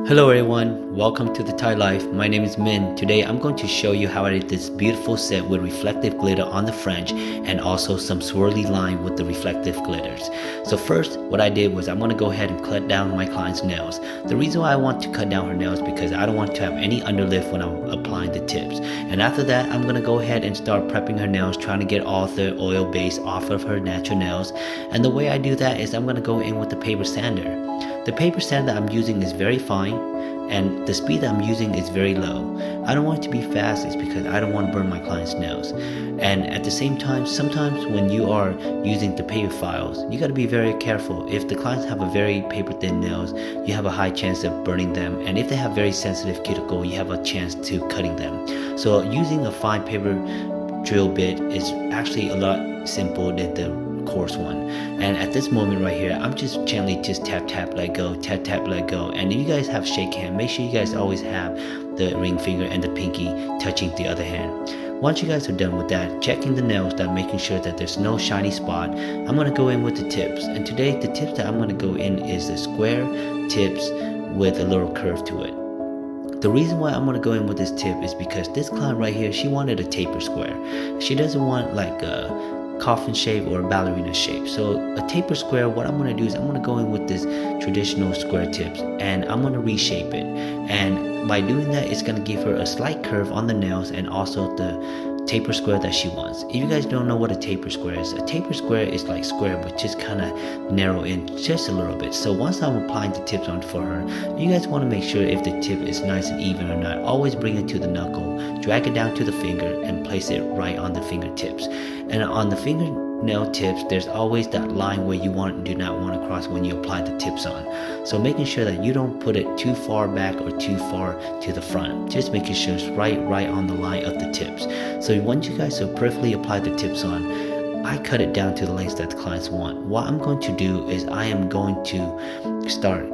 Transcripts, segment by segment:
Hello everyone, welcome to the Thai Life. My name is Min. Today I'm going to show you how I did this beautiful set with reflective glitter on the fringe and also some swirly line with the reflective glitters. So first, what I did was I'm going to go ahead and cut down my client's nails. The reason why I want to cut down her nails is because I don't want to have any underlift when I'm applying the tips. And after that, I'm going to go ahead and start prepping her nails, trying to get all the oil base off of her natural nails. And the way I do that is I'm going to go in with the paper sander. The paper sander that I'm using is very fine and the speed that I'm using is very low. I don't want it to be fast, it's because I don't want to burn my client's nails. And at the same time, sometimes when you are using the paper files, you got to be very careful. If the clients have a very paper thin nails, you have a high chance of burning them, and if they have very sensitive cuticle, you have a chance to cutting them. So using a fine paper drill bit is actually a lot simpler than the coarse one. And at this moment right here, I'm just gently just tap let go, tap let go. And if you guys have shake hand, make sure you guys always have the ring finger and the pinky touching the other hand. Once you guys are done with that, checking the nails, making sure that there's no shiny spot, I'm going to go in with the tips. And today the tips that I'm going to go in is the square tips with a little curve to it. The reason why I'm going to go in with this tip is because this client right here, she wanted a taper square. She doesn't want like a coffin shape or a ballerina shape. So a taper square, what I'm going to do is I'm going to go in with this traditional square tips and I'm going to reshape it. And by doing that, it's going to give her a slight curve on the nails and also the taper square that she wants. If you guys don't know what a taper square is like square but just kind of narrow in just a little bit. So once I'm applying the tips on for her, you guys want to make sure if the tip is nice and even or not. Always bring it to the knuckle, drag it down to the finger and place it right on the fingertips. And on the fingernail tips, there's always that line where you do not want to cross when you apply the tips on. So making sure that you don't put it too far back or too far to the front. Just making sure it's right on the line of the tips. So once you guys have perfectly applied the tips on, I cut it down to the lengths that the clients want. What I'm going to do is I'm going to start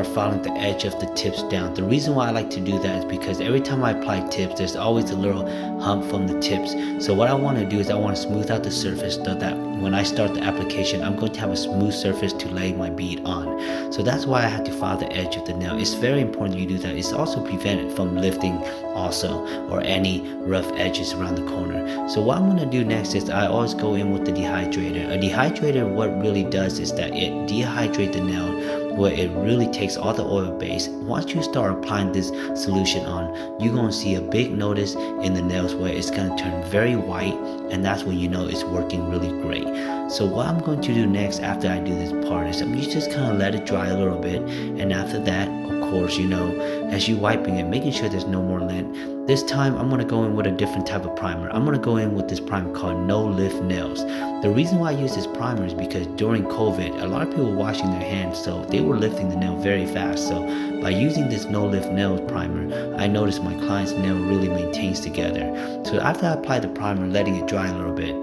following the edge of the tips down. The reason why I like to do that is because every time I apply tips, there's always a little hump from the tips. So what I want to do is I want to smooth out the surface so that when I start the application, I'm going to have a smooth surface to lay my bead on. So that's why I have to follow the edge of the nail. It's very important you do that. It's also prevented from lifting also or any rough edges around the corner. So what I'm going to do next is I always go in with the dehydrator. A dehydrator, what really does is that it dehydrates the nail where it really takes all the oil base. Once you start applying this solution on, you're going to see a big notice in the nails where it's going to turn very white, and that's when you know it's working really great. So what I'm going to do next after I do this part is I'm just kind of let it dry a little bit, and after that, of course, as you're wiping it, making sure there's no more lint. This time I'm going to go in with a different type of primer. I'm going to go in with this primer called No Lift Nails. The reason why I use this primer is because during COVID, a lot of people were washing their hands, so they were lifting the nail very fast. So by using this No Lift Nails primer, I noticed my client's nail really maintains together. So after I apply the primer, letting it dry a little bit,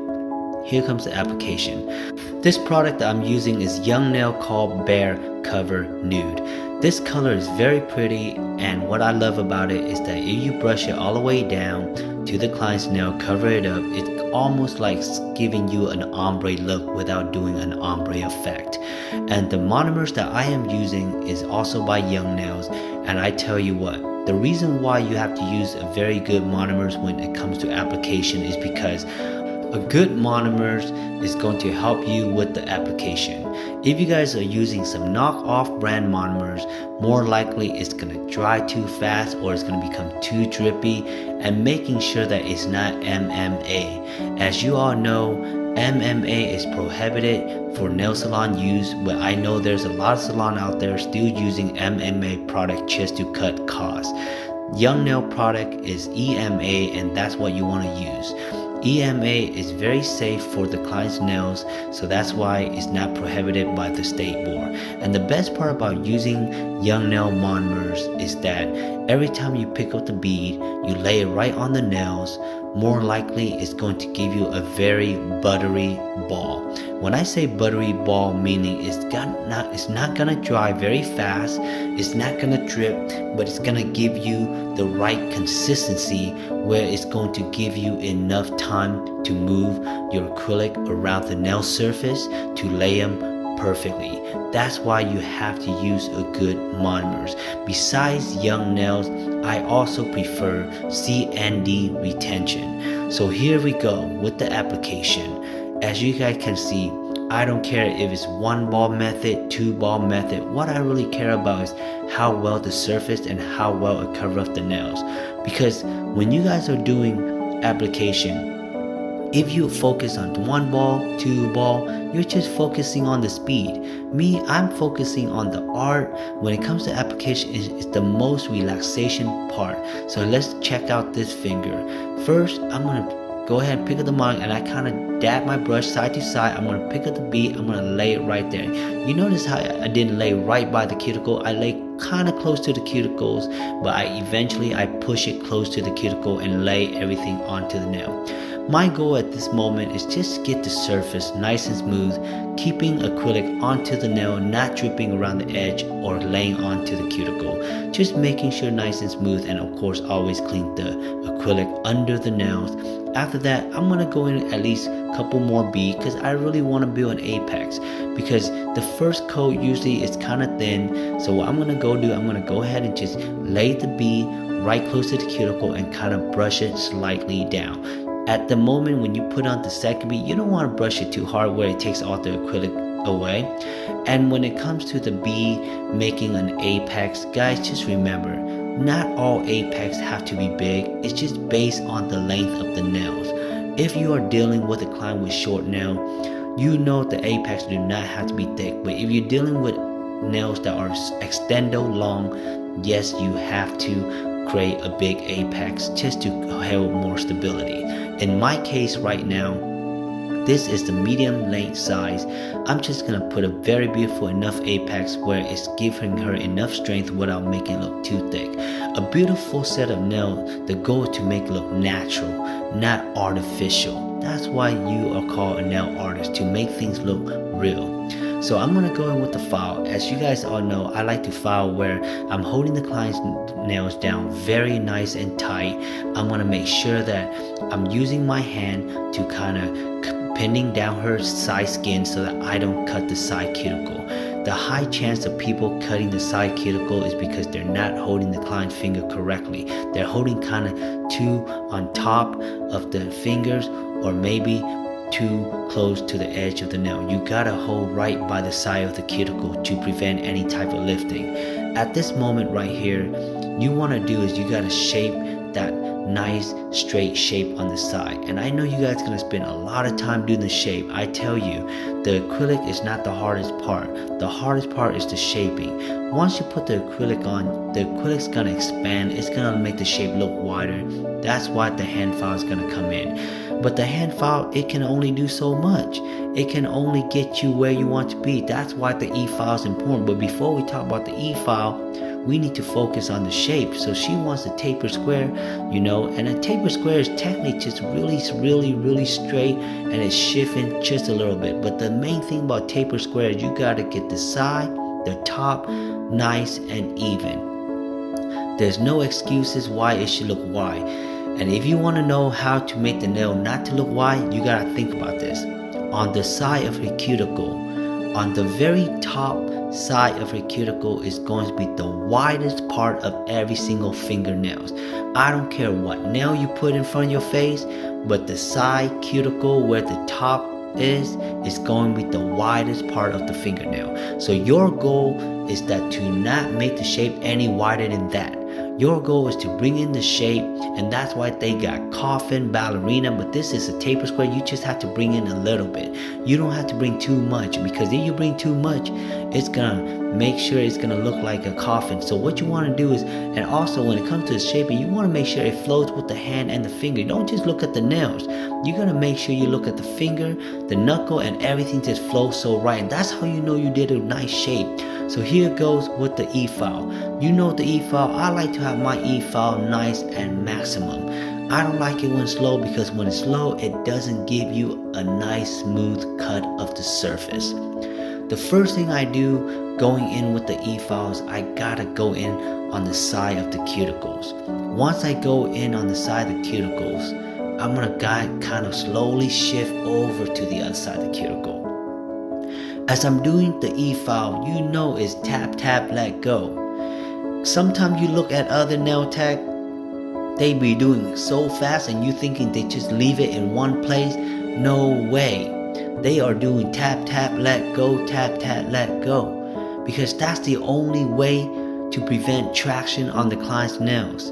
here comes the application. This product that I'm using is Young Nails Bare Nude. This color is very pretty, and what I love about it is that if you brush it all the way down to the client's nail, cover it up, it's almost like giving you an ombre look without doing an ombre effect. And the monomers that I am using is also by Young Nails, and I tell you what, the reason why you have to use a very good monomers when it comes to application is because a good monomers is going to help you with the application. If you guys are using some knockoff brand monomers, more likely it's going to dry too fast or it's going to become too drippy, and making sure that it's not MMA. As you all know, MMA is prohibited for nail salon use, but I know there's a lot of salon out there still using MMA product just to cut costs. Young Nail product is EMA, and that's what you want to use. EMA is very safe for the client's nails, so that's why it's not prohibited by the state board. And the best part about using Young Nail monomers is that every time you pick up the bead, you lay it right on the nails, more likely it's going to give you a very buttery ball. When I say buttery ball, meaning it's not gonna dry very fast, it's not gonna drip, but it's gonna give you the right consistency where it's going to give you enough time to move your acrylic around the nail surface to lay them perfectly. That's why you have to use a good monomers. Besides Young Nails, I also prefer CND retention. So here we go with the application. As you guys can see, I don't care if it's 1-ball method, 2-ball method. What I really care about is how well the surface and how well it covers up the nails. Because when you guys are doing application, if you focus on 1-ball, 2-ball, you're just focusing on the speed. Me, I'm focusing on the art. When it comes to application, it's the most relaxation part. So let's check out this finger. First, I'm gonna go ahead and pick up the mark, and I kind of dab my brush side to side. I'm gonna pick up the bead, I'm gonna lay it right there. You notice how I didn't lay right by the cuticle. I lay kind of close to the cuticles, but I push it close to the cuticle and lay everything onto the nail. My goal at this moment is just get the surface nice and smooth, keeping acrylic onto the nail, not dripping around the edge or laying onto the cuticle. Just making sure nice and smooth, and of course always clean the acrylic under the nails. After that, I'm going to go in at least a couple more beads because I really want to build an apex, because the first coat usually is kind of thin. So what I'm going to do, I'm going to go ahead and just lay the bead right close to the cuticle and kind of brush it slightly down. At the moment when you put on the second bead, you don't want to brush it too hard where it takes all the acrylic away. And when it comes to the bead making an apex, guys, just remember, not all apex have to be big. It's just based on the length of the nails. If you are dealing with a client with short nail, you know the apex do not have to be thick. But if you're dealing with nails that are extendo long, yes, you have to create a big apex just to have more stability. In my case right now, this is the medium length size. I'm just gonna put a very beautiful enough apex where it's giving her enough strength without making it look too thick. A beautiful set of nails, the goal is to make it look natural, not artificial. That's why you are called a nail artist, to make things look real. So I'm gonna go in with the file. As you guys all know, I like to file where I'm holding the client's nails down very nice and tight. I'm gonna make sure that I'm using my hand to kind of pinning down her side skin so that I don't cut the side cuticle. The high chance of people cutting the side cuticle is because they're not holding the client's finger correctly. They're holding kind of too on top of the fingers, or maybe too close to the edge of the nail. You gotta hold right by the side of the cuticle to prevent any type of lifting. At this moment right here, you wanna do is you gotta shape that nice straight shape on the side. And I know you guys gonna spend a lot of time doing the shape. I tell you, the acrylic is not the hardest part. The hardest part is the shaping. Once you put the acrylic on, the acrylic's gonna expand. It's gonna make the shape look wider. That's why the hand file is gonna come in. But the hand file, it can only do so much. It can only get you where you want to be. That's why the E file is important. But before we talk about the E file, we need to focus on the shape. So she wants a taper square, you know, and a taper square is technically just really straight, and it's shifting just a little bit. But the main thing about taper square is you gotta get the side, the top, nice and even. There's no excuses why it should look wide. And if you want to know how to make the nail not to look wide, you gotta think about this. On the side of her cuticle, on the very top side of her cuticle is going to be the widest part of every single fingernails. I don't care what nail you put in front of your face, but the side cuticle where the top is going to be the widest part of the fingernail. So your goal is that to not make the shape any wider than that. Your goal is to bring in the shape, and that's why they got coffin, ballerina, but this is a taper square. You just have to bring in a little bit. You don't have to bring too much, because if you bring too much, it's gonna make sure it's gonna look like a coffin. So what you want to do is, and also when it comes to the shaping, you want to make sure it flows with the hand and the finger. Don't just look at the nails. You're gonna make sure you look at the finger, the knuckle, and everything just flows so right, and that's how you know you did a nice shape. So here goes with the E file. You know the E file, I like to have my E file nice and maximum. I don't like it when it's slow, because when it's slow, it doesn't give you a nice smooth cut of the surface. The first thing I do going in with the E files, I gotta go in on the side of the cuticles. Once I go in on the side of the cuticles, I'm gonna kind of slowly shift over to the other side of the cuticle. As I'm doing the Efile, you know it's tap, tap, let go. Sometimes you look at other nail tech, they be doing it so fast and you thinking they just leave it in one place. No way. They are doing tap, tap, let go, tap, tap, let go. Because that's the only way to prevent traction on the client's nails.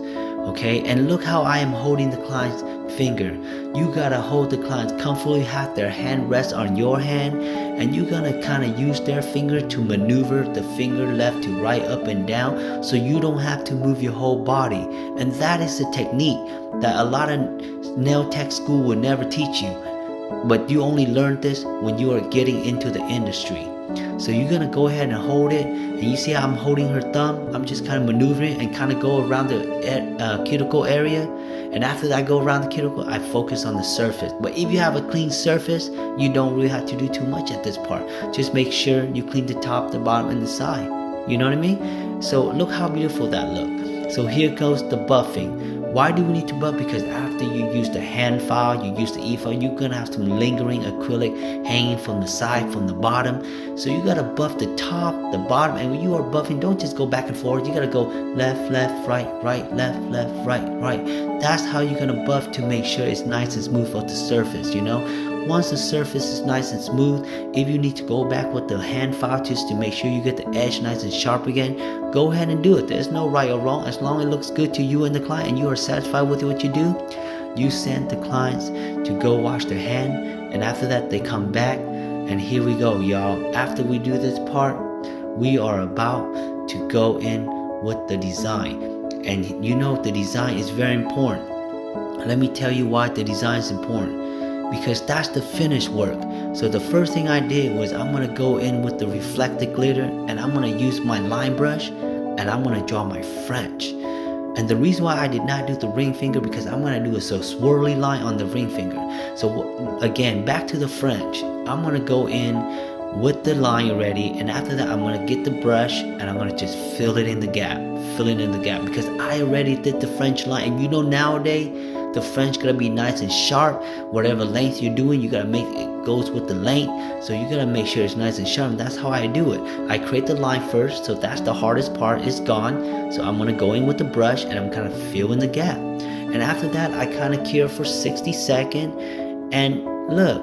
Okay, and look how I am holding the client's finger. You gotta hold the client comfortably, have their hand rest on your hand, and you're gonna kind of use their finger to maneuver the finger left to right, up and down, so you don't have to move your whole body. And that is a technique that a lot of nail tech school will never teach you, but you only learn this when you are getting into the industry. So you're gonna go ahead and hold it, and you see how I'm holding her thumb. I'm just kind of maneuvering and kind of go around the cuticle area, and after that I go around the cuticle, I focus on the surface. But if you have a clean surface, you don't really have to do too much at this part. Just make sure you clean the top, the bottom, and the side. You know what I mean? So look how beautiful that looks. So here goes the buffing. Why do we need to buff? Because after you use the hand file, you use the E-file, you're gonna have some lingering acrylic hanging from the side, from the bottom. So you gotta buff the top, the bottom, and when you are buffing, don't just go back and forth. You gotta go left, left, right, right, left, left, right, right. That's how you're gonna buff to make sure it's nice and smooth on the surface, you know? Once the surface is nice and smooth, if you need to go back with the hand file just to make sure you get the edge nice and sharp again, go ahead and do it. There's no right or wrong. As long as it looks good to you and the client and you are satisfied with what you do, you send the clients to go wash their hand, and after that they come back, and here we go, y'all. After we do this part, we are about to go in with the design. And you know the design is very important. Let me tell you why the design is important. Because that's the finished work. So the first thing I did was I'm gonna go in with the reflective glitter, and I'm gonna use my line brush, and I'm gonna draw my French. And the reason why I did not do the ring finger, because I'm gonna do a so swirly line on the ring finger. So again, back to the French. I'm gonna go in with the line already, and after that I'm gonna get the brush and I'm gonna just fill it in the gap, because I already did the French line. And you know nowadays the French gotta be nice and sharp. Whatever length you're doing, you gotta make it goes with the length. So you gotta make sure it's nice and sharp. And that's how I do it. I create the line first, so that's the hardest part. It's gone. So I'm gonna go in with the brush and I'm kind of filling the gap. And after that, I kind of cure for 60 seconds. And look,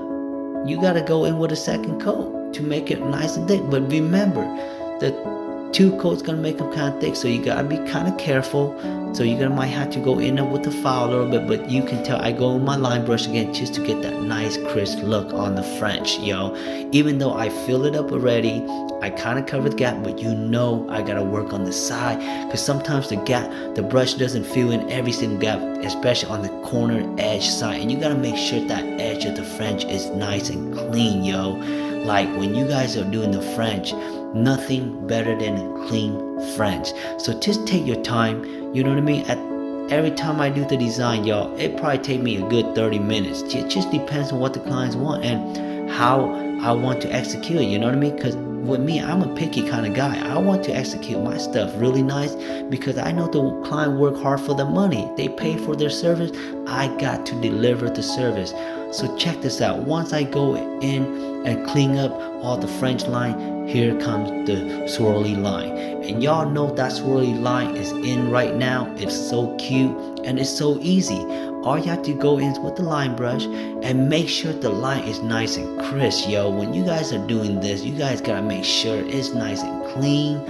you gotta go in with a second coat to make it nice and thick. But remember, the 2 coats gonna make them kind of thick, so you gotta be kind of careful. So you're gonna might have to go in there with the file a little bit, but you can tell I go with my line brush again just to get that nice crisp look on the French, yo. Even though I fill it up already, I kind of cover the gap, but you know I gotta work on the side, because sometimes the brush doesn't fill in every single gap, especially on the corner edge side, and you gotta make sure that edge of the French is nice and clean, yo. Like when you guys are doing the French, nothing better than a clean French. So just take your time, you know what I mean? Every time I do the design, y'all, it probably take me a good 30 minutes. It just depends on what the clients want and how I want to execute it, you know what I mean? Because with me, I'm a picky kind of guy. I want to execute my stuff really nice because I know the client work hard for the money. They pay for their service. I got to deliver the service. So check this out. Once I go in and clean up all the French line, here comes the swirly line. And y'all know that swirly line is in right now. It's so cute and it's so easy. All you have to go in with the line brush and make sure the line is nice and crisp, yo. When you guys are doing this, you guys gotta make sure it's nice and clean.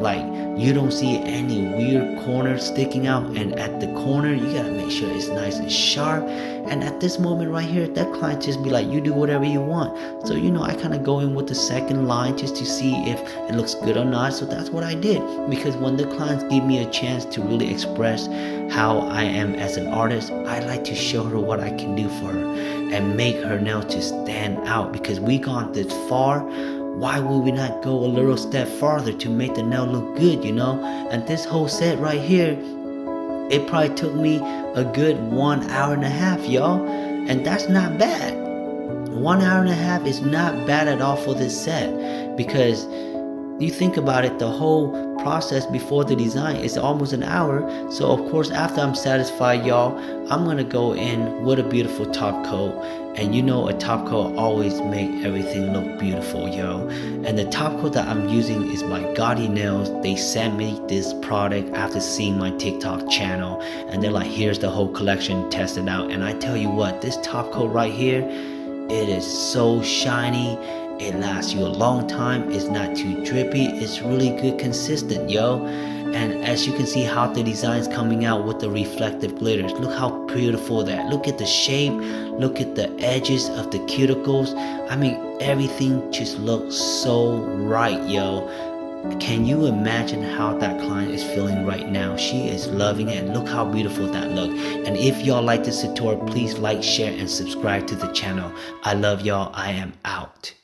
Like you don't see any weird corners sticking out, and at the corner you gotta make sure it's nice and sharp. And at this moment right here, that client just be like, you do whatever you want. So you know, I kind of go in with the second line just to see if it looks good or not. So that's what I did, because when the clients give me a chance to really express how I am as an artist, I like to show her what I can do for her and make her nail to stand out. Because we gone this far, why would we not go a little step farther to make the nail look good, you know? And this whole set right here, it probably took me a good 1.5 hours, y'all. And that's not bad. 1.5 hours is not bad at all for this set. Because you think about it, the whole process before the design. It's almost an hour. So of course, after I'm satisfied, y'all, I'm gonna go in with a beautiful top coat. And you know, a top coat always make everything look beautiful, yo. And the top coat that I'm using is by Gotti Nails. They sent me this product after seeing my TikTok channel, and they're like, here's the whole collection, test it out. And I tell you what, this top coat right here, it is so shiny. It lasts you a long time. It's not too drippy. It's really good, consistent, yo. And as you can see how the design's coming out with the reflective glitters. Look how beautiful that. Look at the shape. Look at the edges of the cuticles. I mean, everything just looks so right, yo. Can you imagine how that client is feeling right now? She is loving it, and look how beautiful that look. And if y'all like this tutorial, please like, share, and subscribe to the channel. I love y'all. I am out.